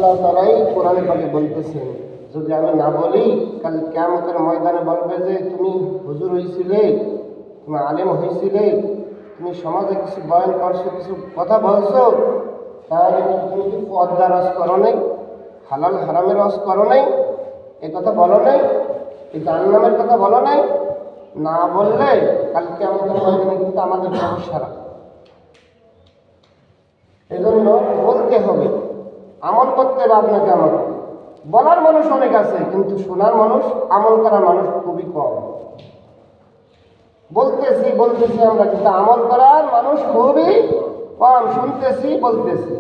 আল্লাহ তাআলাই কোরআনে পাকে বলতেছেন, যদি আমি না বলি কাল কিয়ামতের ময়দানে বলবে যে তুমি হুজুর হইছিলে, তুমি আলেম হইছিলে, তুমি সমাজে কিছু বয়ান করছো, কিছু কথা বলছো, তাহলে তুমি কি পর্দা রস করো নাই, হালাল হারামের রস করো নাই, এ কথা বলো নাই, এই জাহান্নামের কথা বলো নাই? না বললে কাল কিয়ামতের ময়দানে কিন্তু আমাদের সমস্যা। এজন্য বলতে হবে, আমল করতে হবে। আপনাকে আমাকে বলার মানুষ অনেক আছে, কিন্তু শোনার মানুষ, আমল করার মানুষ খুবই কম। বলতেছি আমরা, কিন্তু আমল করার মানুষ খুবই কম। শুনতেছি বলতেছি,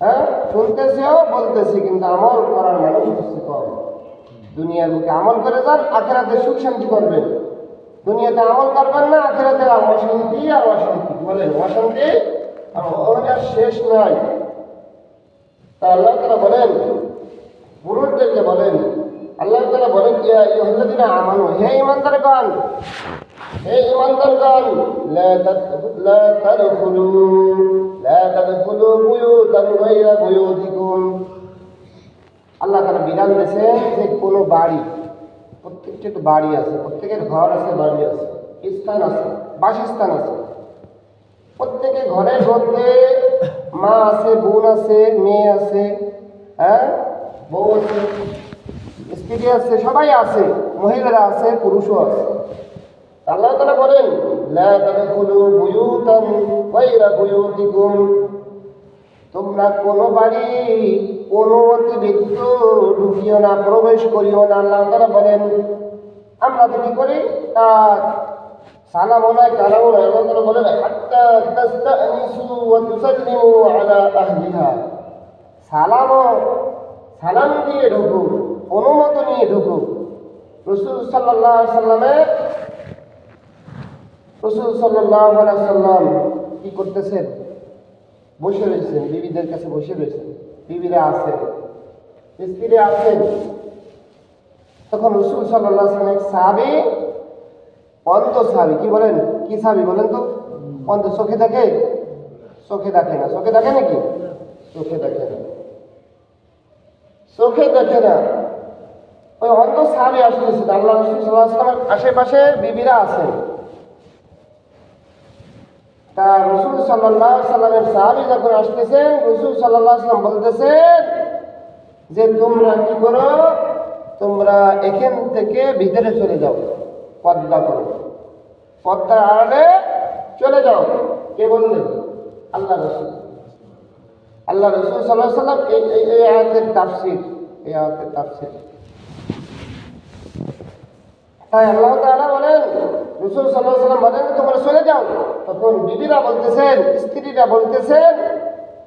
হ্যাঁ শুনতেছেও বলতেছি, কিন্তু আমল করার মানুষ হচ্ছে কম। দুনিয়ার বুকে আমল করে যান, আখেরাতে সুখ শান্তি করবেন। দুনিয়াতে আমল করবেন না, আখেরাতে অশান্তি আর অশান্তি। বলেন অশান্তি আর ওটার শেষ নাই। তা আল্লাহ তাআলা বলেন, পুরুষদেরকে বলেন, আল্লাহ তাআলা বলেন, ইয়া আইয়ুহাল্লাযীনা আমানু, হে ঈমানদারগণ, হে ঈমানদারগণ, লা তাদখুলু বুয়ুতান গায়রা বুয়ুতিকুম। আল্লাহ তাআলা বিধান দিয়েছেন যে কোনো বাড়ি, প্রত্যেকটা তো বাড়ি আছে, প্রত্যেকের ঘর আছে, বাড়ি আছে, স্থান আছে, বাসস্থান আছে। প্রত্যেকের ঘরের মধ্যে মা আছে, বোন আছে, মেয়ে আছে, হ্যাঁ বউ আছে, স্ত্রী আছে, সবাই আছে, মহিলারা আছে, পুরুষও আছে। আল্লাহ তাআলা বলেন, লা তাদখুলু বুয়ুতান গায়রা বুয়ুতিকুম, তোমরা কোনো বাড়ি কোনো অতিরিক্ত ঢুকিও না, প্রবেশ করিও না। আল্লাহ তাআলা বলেন, আমরা তো কি করি, সালাম নয়, কালাম নয়। আল্লাহ তাআলা বলেন, হাত্তা তাস্তানিসু ওয়া তুসাল্লিমু আলা আহলিহা, সালাম দিয়ে ঢুকো, অনুমতি নিয়ে ঢুকো। রাসূল সাল্লাল্লাহু আলাইহি সাল্লাম কি করতেছেন? বসে রয়েছেন, বিবিদের কাছে বসে রয়েছেন, বিবিরা আছেন, স্ত্রী আছেন। তখন রাসূল সাল্লাল্লাহু আলাইহি ওয়াসাল্লাম এক সাহাবী, অন্ধ সাহাবী, কি বলেন, কি সাহাবী বলেন তো? অন্ধ, চোখে দেখে? চোখে দেখে না। চোখে দেখে নাকি? চোখে দেখে না, চোখে দেখে না। ওই অন্ধ সাহাবী আসতেছে, আল্লাহ রাসূল সাল্লাল্লাহু আলাইহি ওয়াসাল্লামের আশেপাশে বিবিরা আছেন। তা রাসূল সাল্লাল্লাহু আলাইহি ওয়াসাল্লামের সাহাবী যখন আসতেছেন, রাসূল সাল্লাল্লাহু আলাইহি ওয়াসাল্লাম বলতেছেন যে তোমরা কি করো, তোমরা এখান থেকে ভিতরে চলে যাও, পর্দা করো, পর্দার আড়ালে চলে যাও। কে বললেন? আল্লাহ রাসূল সাল্লাল্লাহু আলাইহি ওয়াসাল্লাম। এই আয়াতের তাফসীর, তাই আল্লাহ তাআলা বলেন, রাসূল সাল্লাল্লাহু আলাইহি ওয়াসাল্লাম বলেন তোমরা চলে যাও। তখন বিবিরা বলতেছেন, স্ত্রীরা বলতেছেন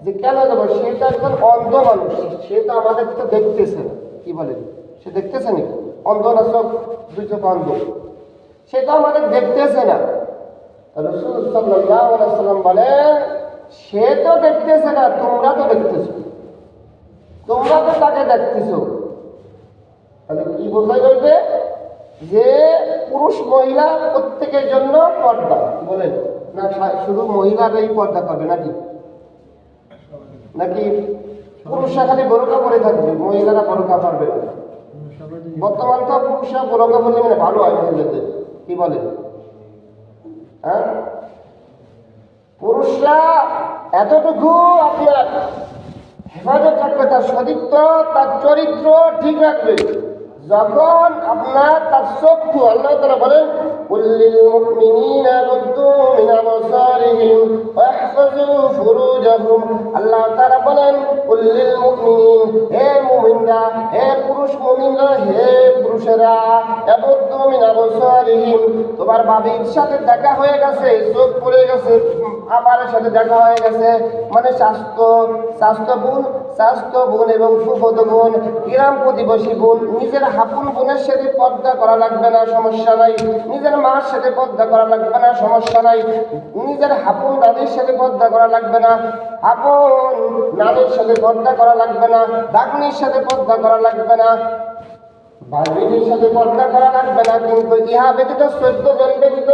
যে কেন যাবো, সে তো একজন অন্ধ মানুষ, সে তো আমাদের তো দেখতেছে না। কি বলেন? সে দেখতেছে নাকি? অন্ধ না, সব দুই চোখ অন্ধ, সে তো আমাদের দেখতেছে না। রাসূল সাল্লাল্লাহু আলাইহি ওয়াসাল্লাম বলেন, সে তো দেখতেছে না, তোমরা তো দেখতেছো, তোমরা তো তাকে দেখতেছো। তাহলে কি বোঝা যাবে যে পুরুষ মহিলা প্রত্যেকের জন্য পর্দা। বলেন না, শুধু মহিলারাই পর্দা করবে নাকি? নাকি পুরুষরা খালি বোরকা পরে থাকবে, মহিলারা বোরকা পরবে না? বর্তমান তো পুরুষরা বোরকা পরলে মানে ভালো হয় মহিলাদের। কি বলেন? হ্যাঁ, পুরুষরা এতটুকু আপনার হেফাজত রাখবে, তার সতীত্ব, তার চরিত্র ঠিক রাখবে, যখন আপনার তার চক্ষু, আল্লাহ তাআলা বলেন, কুল্লিল মুমিনিনা ইয়াগুদ্দু মিন আবসারিহিম ওয়া ইয়াহফাযু ফুরুজাহুম। আল্লাহ তাআলা বলেন, কুল্লিল মুমিনিন, হে মুমিনরা, হে পুরুষ মুমিনরা, হে পুরুষেরা, ইয়াগুদ্দু মিন আবসারিহিম, তোমার বাবির সাথে দেখা হয়ে গেছে, চোখ পড়ে গেছে, আমার সাথে দেখা হয়ে গেছে, মানে স্বাস্থ্য বোন এবং ফুফাতো বোন, গ্রাম প্রতিবেশী বোন, নিজের হাপুন বোনের সাথে পর্দা করা লাগবে না, সমস্যা নাই। নিজের মার সাথে পর্দা করা লাগবে না, সমস্যা নাই। নিজের হাপুন দাদির সাথে পর্দা করা লাগবে না, হাপুন নানির সাথে পর্দা করা লাগবে না, ডাকনির সাথে পর্দা করা লাগবে না, ভাইদের সাথে পর্দা করা লাগবে না। কিন্তু ইহা ব্যতীত 14 জন ব্যতীত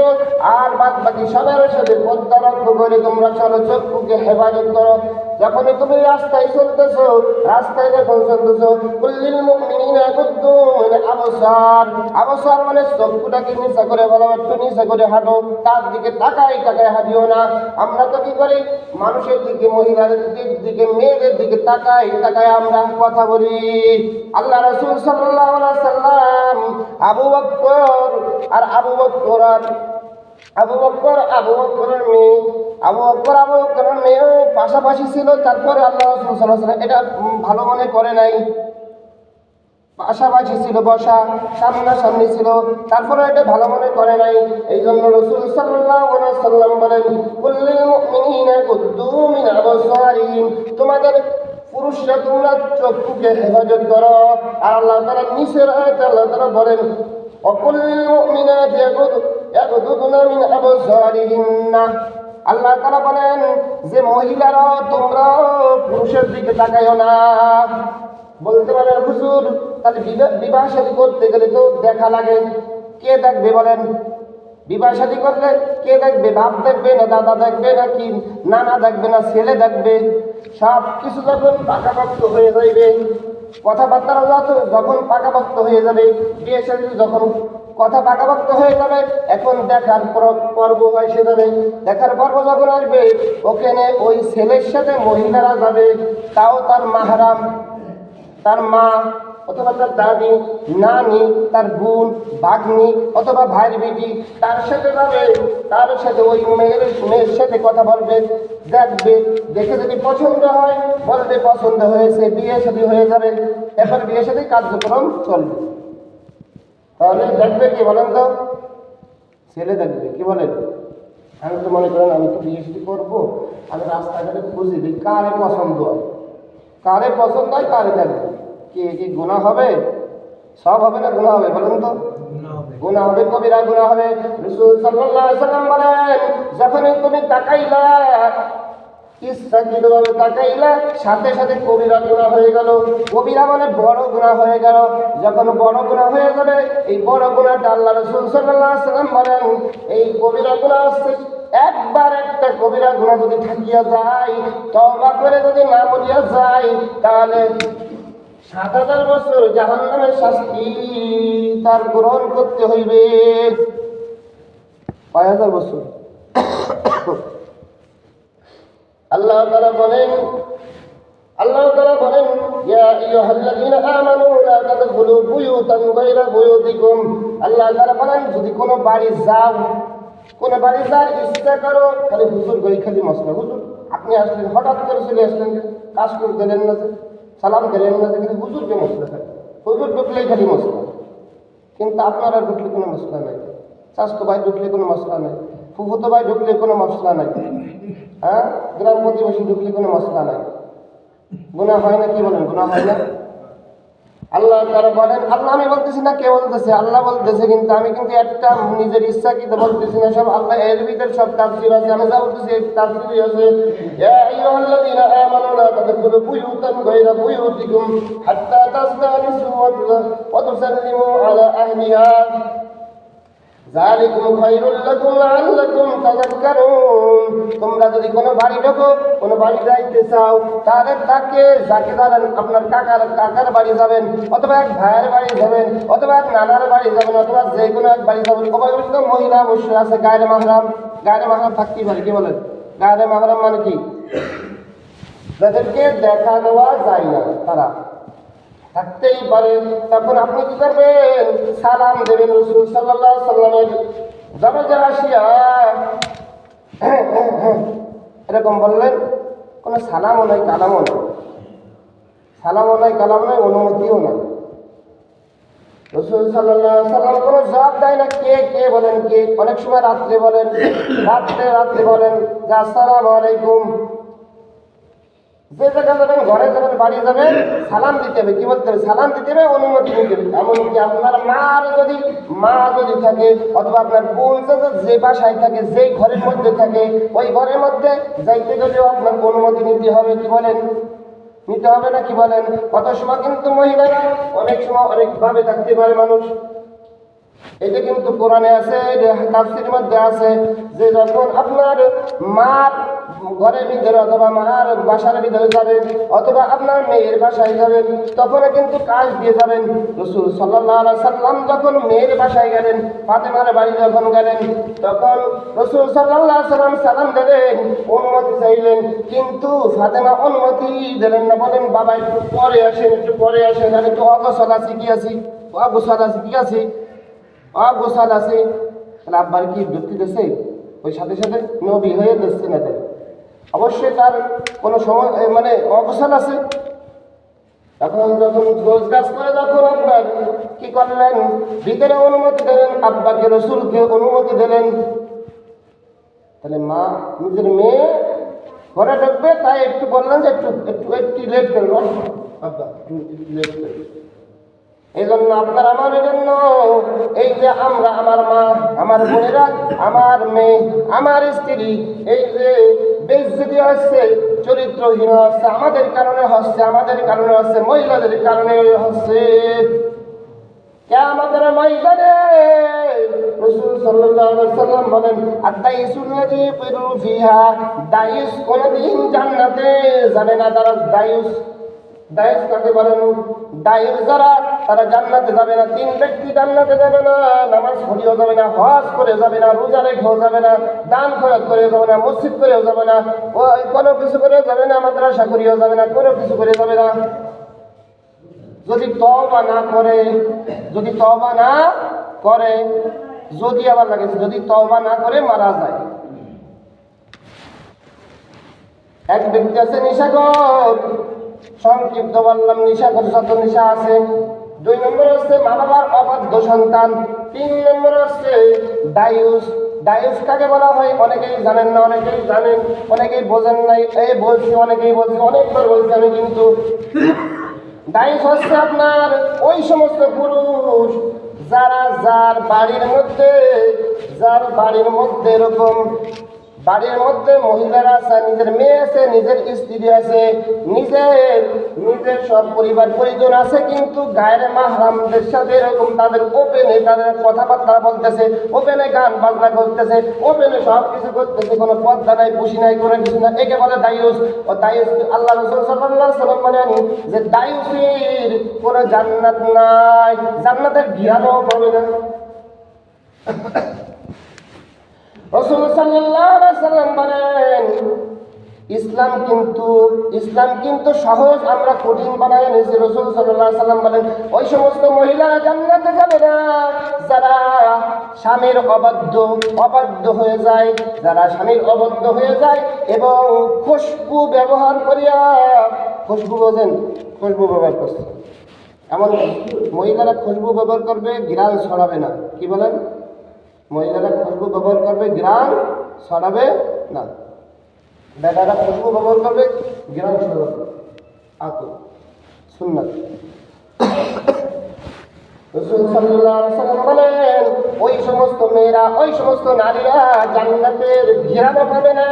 আর বাদ বাকি সবার সাথে পর্দা রক্ষা করে তোমরা চলো, চক্ষুকে হেফাজত করো। যখনই তুমি রাস্তায় চলতেছো, রাস্তায় যখন চলতেছো, কুল্লিল মুমিনিনা ইয়াগুদ্দু মিন আবসার, আবসার মানে চক্ষুটাকে নিচা করে বলো, একটু নিচা করে হাঁটো, তার দিকে তাকাই তাকায় হাঁটিও না। আমরা তো কি করি, মানুষের দিকে, মহিলাদের দিকে, মেয়েদের দিকে তাকাই তাকায় আমরা কথা বলি। আল্লাহ রাসূল সাল্লাল্লাহু আলাইহি সাল্লাম আবু বকর আর আবু বকরের মেয়ে পাশাপাশি ছিল। তারপরে আল্লাহ রাসূল সাল্লাল্লাহু আলাইহি ওয়াসাল্লাম এটা ভালো মনে করে নাই, পাশাপাশি ছিল, বসা সামনাসামনি ছিল, তারপরে এটা ভালো মনে করে নাই। এই জন্য রাসূল সাল্লাল্লাহু আলাইহি ওয়াসাল্লাম বলেন, কুল্লিল মুমিনিনা ইয়াগুদ্দু মিন আবসারিহিম, তোমাদের পুরুষরা তোমরা চক্ষুকে হেফাজত করো। আর আল্লাহ তাআলা নিচের আয়াতে আল্লাহ তাআলা বলেন, ওয়াকুল্লিল মুমিনাতি ইয়াগুদ্দুনা মিন আবসারিহিন্না, আল্লাহ তাআলা বলেন যে মহিলারা তোমরা পুরুষের দিকে তাকাইও না। বলতে পারেন হুজুর তাহলে বিবাহ শাদী করতে গেলে তো দেখা লাগে, কে দেখবে বলেন? বিবাহ শাদী করলে কে দেখবে? বাপ দেখবে না দাদা দেখবে, না কি নানা দেখবে, না ছেলে দেখবে? সব কিছু যখন পাকাপোক্ত হয়ে যাবে, কথাবার্তা যখন পাকাপোক্ত হয়ে যাবে, বিয়ে শাদী যখন কথা পাকাপোক্ত হয়ে যাবে, এখন দেখার পর্ব এসে যাবে। দেখার পর্ব যখন আসবে, ওখানে ওই ছেলের সাথে মহিলারা যাবে, তাও তার মাহরাম, তার মা অথবা তার দাদি, নানি, তার বোন, ভাগ্নি অথবা ভাইয়ের বেটি, তার সাথে যাবে, তার সাথে ওই মেয়ের সাথে কথা বলবে, দেখবে, দেখে যদি পছন্দ হয় বলবে পছন্দ হয়েছে, বিয়ে শাদী হয়ে যাবে। এরপর বিয়ে শাদী কার্যক্রম চলবে। তাহলে দেখবে কি বলেন তো? ছেলে দেখবে। কি বলেন? আমি তো মনে করেন আমি তো বিয়ে শাদী করবো, আমি রাস্তাঘাটে খুঁজি দিই কারে পছন্দ হয়, কারে পছন্দ হয় কারে দেখবে। কি গুনাহ হবে? সব হবে না গুনাহ হবে? বলুন তো। গুনাহ হবে, কবিরা গুনাহ হবে। রাসূল সাল্লাল্লাহু আলাইহি ওয়াসাল্লাম বলেন, যখনই তুমি তাকাইলা, ইচ্ছাকৃতভাবে তাকাইলা, সাথে সাথে কবিরা গুনাহ হয়ে গেল। কবিরা মানে বড় গুনাহ হয়ে গেল। যখন বড় গুনাহ হয়ে যাবে, এই বড় গুনাহটা আল্লাহ রাসূল সাল্লাল্লাহু আলাইহি ওয়াসাল্লাম বলেন, এই কবিরা গুনাহ আছে, একবার একটা কবিরা গুনাহ যদি থাকিয়া যায়, তওবা করে যদি না মরিয়া যায়, তাহলে ৭,০০০ বছর জাহান্নামের শাস্তি তার গ্রহণ করতে হইবে। কয় হাজার বছর? আল্লাহ তাআলা বলেন, ইয়া আইয়ুহাল্লাযীনা আমানু লা তাদখুলু বুয়ুতান গায়রা বুয়ুতিকুম। আল্লাহ তাআলা বলেন, যদি কোনো বাড়ি যাও, কোনো বাড়ি যাওয়ার ইচ্ছা করো, খালি হুজুর গই খালি মশলা, হুজুর আপনি আসলেন, হঠাৎ করে চলে আসলেন, কাজ করে দিলেন না, সালাম দিলেন না, কিন্তু হুজুরকে মশলা খাই, হুজুর ঢুকলেই খালি মশলা, কিন্তু আপনারা ঢুকলে কোনো মশলা নাই, স্বাস্থ্য ভাই ঢুকলে কোনো মশলা নাই, ফুফুতো ভাই ঢুকলে কোনো মশলা নাই, হ্যাঁ, গ্রাম প্রতিবেশী ঢুকলে কোনো মশলা নাই। গুনাহ হয় না? কি বলেন? গুনাহ হয় না? আল্লাহ তাআলা বলেন, আল্লাহ আমি বলতেছি না, কে বলতেছে? আল্লাহ বলতেছে, কিন্তু আমি কিন্তু একটা নিজের ইচ্ছাকৃত বলতেছি না, সব আল্লাহ এর ভিতরে সব তাফসীর আছে, আমি যা বলতেছি এই তাফসীরই আছে। ইয়া আইয়ুহাল্লাযীনা আমানু লা তাদখুলু বুয়ুতান গায়রা বুয়ুতিকুম হাত্তা তাস্তানিসু ওয়া তুসাল্লিমু আলা আহলিহা যালিকুম খায়রুল লাকুম লাআল্লাকুম তাযাক্কারুন। তোমরা যদি কোনো বাড়ি ঢোকো, কোনো বাড়ি যাইতে চাও, তাহলে তাকে যাকে জানেন, আপনার কাকার বাড়ি যাবেন, অথবা এক ভাইয়ের বাড়ি যাবেন, অথবা এক নানার বাড়ি যাবেন, অথবা যে কোনো এক বাড়ি যাবেন, অবশ্যই মহিলা অবশ্যই আছে, গায়ের মাহরাম। গায়ের মাহরাম থাকতেই পারে। কি বলেন? গায়ের মাহরাম মানে কি? যাদেরকে দেখা দেওয়া যায় না, তারা থাকতেই পারে। তখন আপনি কি করবেন? সালাম দেবেন। রাসূল সাল্লাল্লাহু আলাইহি ওয়াসাল্লামের দরজা আসিয়া এরকম বললেন, কোনো সালামও নাই, কালামও নাই, সালামও নাই, কালাম নাই, অনুমতিও নাই। রাসূল সাল্লাল্লাহু আলাইহি ওয়াসাল্লাম কোনো জবাব দেয় না। কে বলেন? কে? অনেক সময় রাত্রে বলেন, রাত্রে বলেন যে আসসালামু আলাইকুম। যে জায়গা যাবেন, ঘরে যাবেন, বাড়ি যাবেন, সালাম দিতে হবে। কি বলতে হবে? সালাম দিতে হবে, অনুমতি নিতে হবে। এমনকি আপনার মা যদি থাকে, অথবা আপনার বোন যে বাসায় থাকে, যে ঘরের মধ্যে থাকে, ওই ঘরের মধ্যে যাইতে গেলেও আপনার অনুমতি নিতে হবে। কি বলেন? নিতে হবে না? কি বলেন? কত সময় কিন্তু মহিলারা অনেক সময় অনেকভাবে থাকতে পারে মানুষ। এটা কিন্তু কোরআনে আছে, তাফসীরের মধ্যে আছে যে যখন আপনার ঘরের ভিতরে অথবা মার বাসার ভিতরে যাবেন অথবা আপনার মেয়ের বাসায় যাবেন, তখন কিন্তু কাজ দিয়ে যাবেন। রাসূল সাল্লাল্লাহু আলাইহি সাল্লাম যখন মেয়ের বাসায় গেলেন, ফাতেমার বাড়ি যখন গেলেন, তখন রাসূল সাল্লাল্লাহু আলাইহি সাল্লাম সালাম দিলেন, অনুমতি চাইলেন, কিন্তু ফাতেমা অনুমতি দিলেন না। বলেন, বাবা একটু পরে আসেন, একটু পরে আসেন, আমি একটু অগোছাল আছি, কি আছি, অগোছাল আছি, কি আছি, অগোছাল আছে। তাহলে আব্বার কি যুক্তি দিচ্ছে? ওই সাথে সাথে নবী হয়ে দিচ্ছে না, তাই অবশ্যই তার কোনো সময় মানে অগোছাল আছে। এখন যখন গোছ গাছ করে যখন আপনার কি করলেন, ভিতরে অনুমতি দিলেন, আব্বাকে রসুলকে অনুমতি দিলেন। তাহলে মা নিজের মেয়ে ঘরে ঢুকবে, তাই একটু বললেন যে একটু একটু একটু লেট করবেন, আব্বা একটু লেট করবেন। এই জন্য আপনার আমার জন্য এই যে আমরা, আমার মা, আমার বোনেরা, আমার মেয়ে, আমার স্ত্রী, এই যে বেইজ্জতি হচ্ছে, চরিত্রহীন হচ্ছে, আমাদের কারণে হচ্ছে, আমাদের কারণে হচ্ছে, মহিলাদের কারণে হচ্ছে। কিয়ামতের ময়দানে রাসূল সাল্লাল্লাহু আলাইহি সাল্লাম বলেন, আদ-দাইসুল্লাযী ইয়াফিরু ফিহা, দাইস কোনদিন জান্নাতে যাবে না। তারা দাইস কাকে বলেন? দাইস যারা, তারা জান্নাতে যাবে না। তিন ব্যক্তি জান্নাতে যাবে না: নামাজ পড়েও যাবে না, হজ করে যাবে না, রোজা রেখেও যাবে না, দান খরচ করে যাবে না, মসজিদ করেও যাবে না, ওই কোনো কিছু করে যাবে না, মাদ্রাসা করেও যাবে না, কোনো কিছু করে যাবে না। যদি তওবা না করে, যদি তওবা না করে, যদি আবার লাগে যদি তওবা না করে মারা যায়। এক ব্যক্তি আছে নিশাখর, সংক্ষিপ্ত বললাম, নিশাখর যত নিশা আছে। 2 নম্বর হচ্ছে মা বাবার অবাধ্য সন্তান। 3 নম্বর হচ্ছে দায়ুস। দায়ুস কাকে বলা হয় অনেকেই জানেন না, অনেকেই জানেন, অনেকেই বোঝেন নাই। এই বলছি, অনেকেই বলছি, অনেকবার বলছি আমি, কিন্তু দায়ুস হচ্ছে আপনার ওই সমস্ত পুরুষ যারা যার বাড়ির মধ্যে এরকম বাড়ির মধ্যে মহিলারা আছে, নিজের মেয়ে আছে, নিজের স্ত্রী আছে, নিজের সব পরিবার পরিজন আছে, কিন্তু গায়ের মাহরামদের সাথে এরকম তাদের ওপেনে তাদের কথাবার্তা বলতেছে, ওপেনে গান বাজনা করতেছে, ওপেনে সব কিছু করতেছে, কোনো পর্দা নাই, পুষি নাই, কোনো কিছু না। একে বলে দায়ুস। ও দায়ুস আল্লাহ রাসূল সাল্লাল্লাহু আলাইহি সাল্লাম বলেন যে দায়ুসের কোনো জান্নাত নাই, জান্নাতের ঘিরানও পাবে না। রাসূল সাল্লাল্লাহু আলাইহি সাল্লাম বলেন, ইসলাম কিন্তু সহজ, আমরা কঠিন বানায় নিয়েছি। রাসূল সাল্লাল্লাহু আলাইহি সাল্লাম বলেন, ওই সমস্ত মহিলারা জান্নাতে যাবে না যারা স্বামীর অবাধ্য হয়ে যায়, যারা স্বামীর অবাধ্য হয়ে যায় এবং খুশবু ব্যবহার করিয়া, খুশবু বোঝেন, খুশবু ব্যবহার করছে, এমন মহিলারা খুশবু ব্যবহার করবে, ঘ্রাণ ছড়াবে না। কি বলেন? মহিলারা খুশবু ব্যবহার করবে, ঘ্রাণ ছড়াবে না। বেটারা খুশবু ব্যবহার করবে, ঘ্রাণ ছড়াবে। আতো সুন্নাত। রাসূল সাল্লাল্লাহু আলাইহি সাল্লাম বলেন, ওই সমস্ত মেয়েরা, ওই সমস্ত নারীরা জান্নাতের ঘ্রাণ পাবে না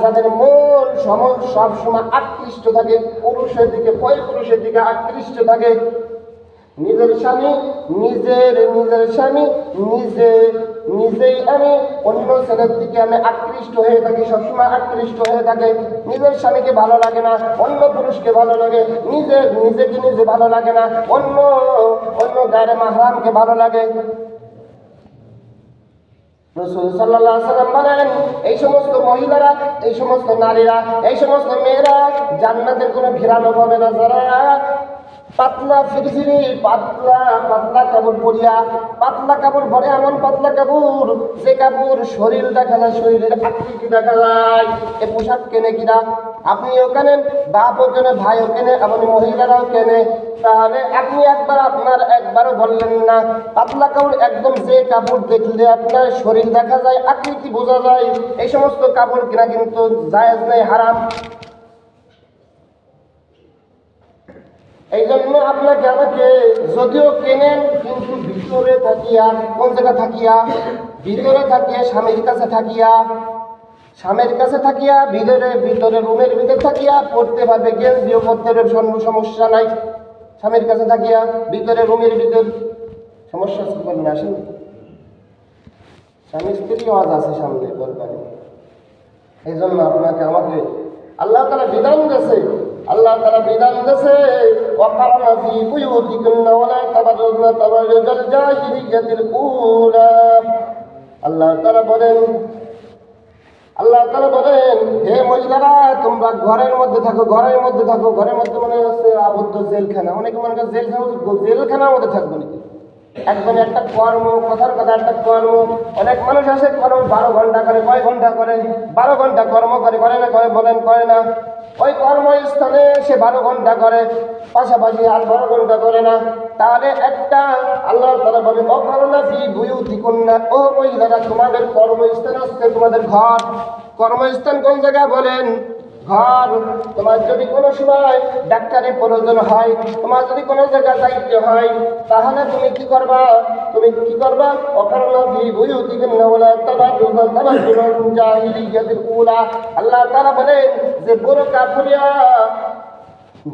যাদের মন সবসময় আকৃষ্ট থাকে পুরুষের দিকে, পুরুষের দিকে আকৃষ্ট থাকে। নিজের স্বামী নিজেই আমি অন্য ছেলের দিকে আমি আকৃষ্ট হয়ে থাকি, সবসময় আকৃষ্ট হয়ে থাকে। নিজের স্বামীকে ভালো লাগে না, অন্য পুরুষকে ভালো লাগে। নিজেকে নিজে ভালো লাগে না, অন্য গায়ের মাহরামকে ভালো লাগে। রাসূল সাল্লাল্লাহু আলাইহি সাল্লাম বলেন, এই সমস্ত মহিলারা, এই সমস্ত নারীরা, এই সমস্ত মেয়েরা জান্নাতের কোনো ঘ্রাণ পাবে না যারা পাতলা ফিরফিরি পাতলা কাপড় পরিয়া, পাতলা কাপড় পরে, এমন পাতলা কাপড় যে কাপড় শরীর দেখা যায়, শরীরের আকৃতি দেখা যায়। এ পোশাক কেনে কিনা? আপনিও কেনেন, বাপও কেনে, ভাইও কেনে, এমন মহিলারাও কেনে। তাহলে আপনি একবারও বললেন না পাতলা কাপড়, একদম যে কাপড় দেখলে আপনার শরীর দেখা যায়, আকৃতি বোঝা যায়, এই সমস্ত কাপড় কেনা কিন্তু জায়েজ নেই, হারাম। এই জন্য আপনাকে আমাকে যদিও কেনেন, কিন্তু ভিতরে থাকিয়া, কোন জায়গা থাকিয়া? ভিতরে থাকিয়া, স্বামীর কাছে থাকিয়া, ভিতরে রুমের ভিতরে থাকিয়া পড়তে পারবে, গেঞ্জিও পড়তে পারবে, সমস্যা নাই। স্বামীর কাছে থাকিয়া ভিতরে রুমের ভিতর সমস্যা করবেন, আসেন। স্বামী স্ত্রী আওয়াজ আছে সামনে, বলবেন এই জন্য আপনাকে আমাকে আল্লাহ তাআলা বিধান দিয়েছে, আল্লাহ তাআলা বিধান দিয়েছে ওয়াকারনা ফি বুয়ুতিকুন্না ওয়ালা তাবাররুজনা তাবাররুজাল জাহিলিয়াতিল উলা। আল্লাহ তাআলা বলেন, আল্লাহ তাআলা বলেন, হে মহিলারা তোমরা ঘরের মধ্যে থাকো, ঘরের মধ্যে থাকো। ঘরের মধ্যে মানে হচ্ছে আবদ্ধ জেলখানা। অনেকে মনে করে জেলখানার মধ্যে থাকবো নাকি? একদম একটা কর্ম, কথার কথা একটা কর্ম। অনেক মানুষ আছে কর্ম 12 ঘন্টা করে, কয় ঘন্টা করে, 12 ঘন্টা কর্ম করে, করে না করে বলেন, করে না? ওই কর্মস্থানে সে 12 ঘন্টা করে, পাশাপাশি আর 12 ঘন্টা করে না। তাহলে একটা আল্লাহ তাআলা বলে ওয়াকারনা ফি বুয়ুতিকুন্না, ও মহিলারা তোমাদের কর্মস্থান হচ্ছে তোমাদের ঘর। কর্মস্থান কোন জায়গায় বলেন? ঘর। তোমার যদি কোনো সময় ডাক্তারের প্রয়োজন হয়, তোমার যদি কোনো জায়গায় দায়িত্ব হয়, তাহলে তুমি কি করবা? তুমি কি করবা? ওয়াকারনা ফি বুয়ুতিকুন্না ওয়ালা তাবাররুজনা তাবাররুজাল জাহিলিয়াতিল উলা। আল্লাহ তাআলা বলেন যে বোরকা পরিয়া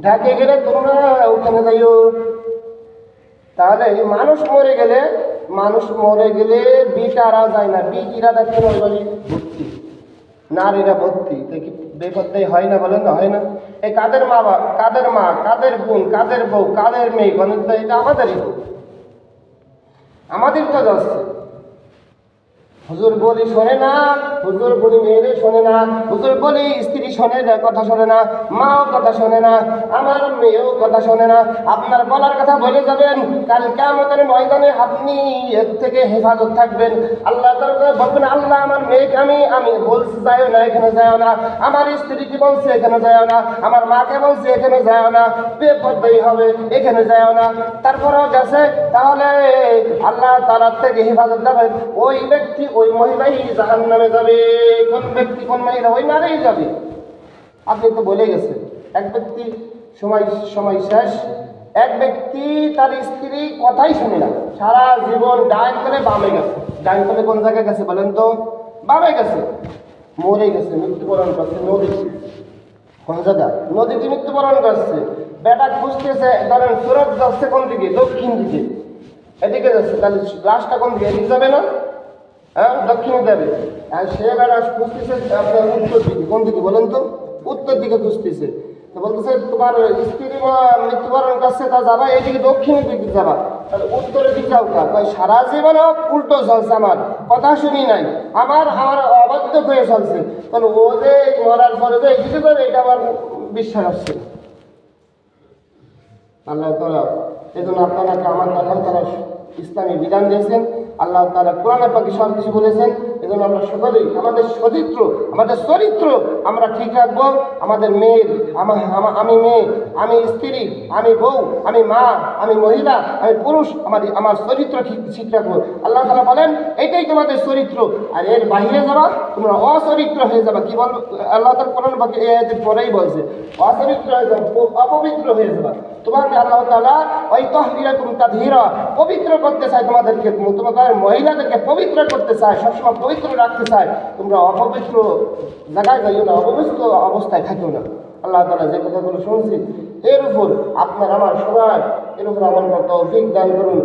ঢাকে গেলে তোমরা ওখানে যাইও। তাহলে মানুষ মরে গেলে বিটারা যায় না, বিটিরা দেখতে বলি ভর্তি, নারীরা ভর্তি। দেখি বেপত্তাই হয় না, বলেন না হয় না? এই কাদের মা, কাদের মা, কাদের বোন, কাদের বউ, কাদের মেয়ে, বলেন তো? এটা আমাদেরই তো, আমাদের তো যাচ্ছে। হুজুর বলি শোনে না, হুজুর বলি মেয়েরে শোনে না, হুজুর বলি স্ত্রী শোনে না, কথা শোনে না, মাও কথা শোনে না, আমার মেয়েও কথা শোনে না। আপনার বলার কথা বলে যাবেন, কাল কিয়ামতের ময়দানে আপনি এর থেকে হেফাজত থাকবেন। আল্লাহ তাআলা বলবেন, আল্লাহ আমার মেয়েকে আমি বলছি যাও না, এখানে যাও না, আমার স্ত্রীকে বলছি এখানে যাও না, আমার মাকে বলছি এখানে যাও না, বেপরদাই হবে, এখানে যাও না। তারপরেও গেছে। তাহলে আল্লাহ তাআলার থেকে হেফাজত যাবেন। ওই ব্যক্তি, ওই মহিলাই জাহান্নামে যাবে। কোন ব্যক্তি, কোন মহিলা? ওই নারীই যাবে। আপনি তো বলে গেছেন। এক ব্যক্তি সময় শেষ। এক ব্যক্তি তার স্ত্রী কথাই শুনে না, সারা জীবন ডাইন করে বামে গেছে। ডাইন করে কোন জায়গায় গেছে বলেন তো? বামে গেছে, মরে গেছে, মৃত্যুবরণ করছে নদীতে। কোন জায়গা? নদীতে মৃত্যুবরণ করছে। বেটা খুঁজতেছে, ধরেন সুরত যাচ্ছে কোন দিকে? দক্ষিণ দিকে, এদিকে যাচ্ছে। তাহলে লাশটা কোন দিকে? এদিকে যাবে না? হ্যাঁ, দক্ষিণে যাবে। আর সে বেড়া খুঁজতেছে আপনার উত্তর দিকে। কোন দিকে বলেন তো? উত্তর দিকে খুঁজতেছে। তো বলতেছে তোমার স্ত্রী মৃত্যুবরণ করছে, তা যাবা এইদিকে, দক্ষিণের দিকে যাবা। তাহলে উত্তরের দিকে যাও। তাই সারা জীবন উল্টো চলছে, আমার কথা শুনি নাই, আমার অবাধ্য হয়ে চলছে। তাহলে ও যে মরার পরে যে এদিকে যাবে, এটা আমার বিশ্বাস আসছে। আল্লাহ তাআলা এই জন্য আপনাকে আমাকে আল্লাহ তাআলা ইসলামী বিধান দিয়েছেন। আল্লাহ তাআলা কোরআনে পাকে সব কিছু বলেছেন। এই জন্য আমরা সকলেই আমাদের চরিত্র আমরা ঠিক রাখবো। আমাদের মেয়ের, আমি মেয়ে, আমি স্ত্রী, আমি বউ, আমি মা, আমি মহিলা, আমি পুরুষ, আমার চরিত্র ঠিক রাখবো। আল্লাহ তাআলা বলেন এটাই তোমাদের চরিত্র। আর এর বাহিরে যাবা তোমরা অচরিত্র হয়ে যাবা। কি বল আল্লাহ তাআলা কোরআনে পাকে এই আয়াতের পরেই বলছে, অচরিত্র হয়ে যাবা, অপবিত্র হয়ে যাবা। তোমাকে আল্লাহ তাআলা ওই তাহরিরাকুম তাদহীরা, পবিত্র করতে চায়। তোমাদেরকে, তোমাদের মহিলাদেরকে পবিত্র করতে চায়, সবসময় পবিত্র রাখতে চায়। তোমরা অপবিত্র জায়গায় যাইও না, অপবিত্র অবস্থায় থাকিও না। আল্লাহ তাআলা যে কথাগুলো শুনছি এর উপর আপনার আমার সবার এর উপর আমল করতে তৌফিক দান করুন।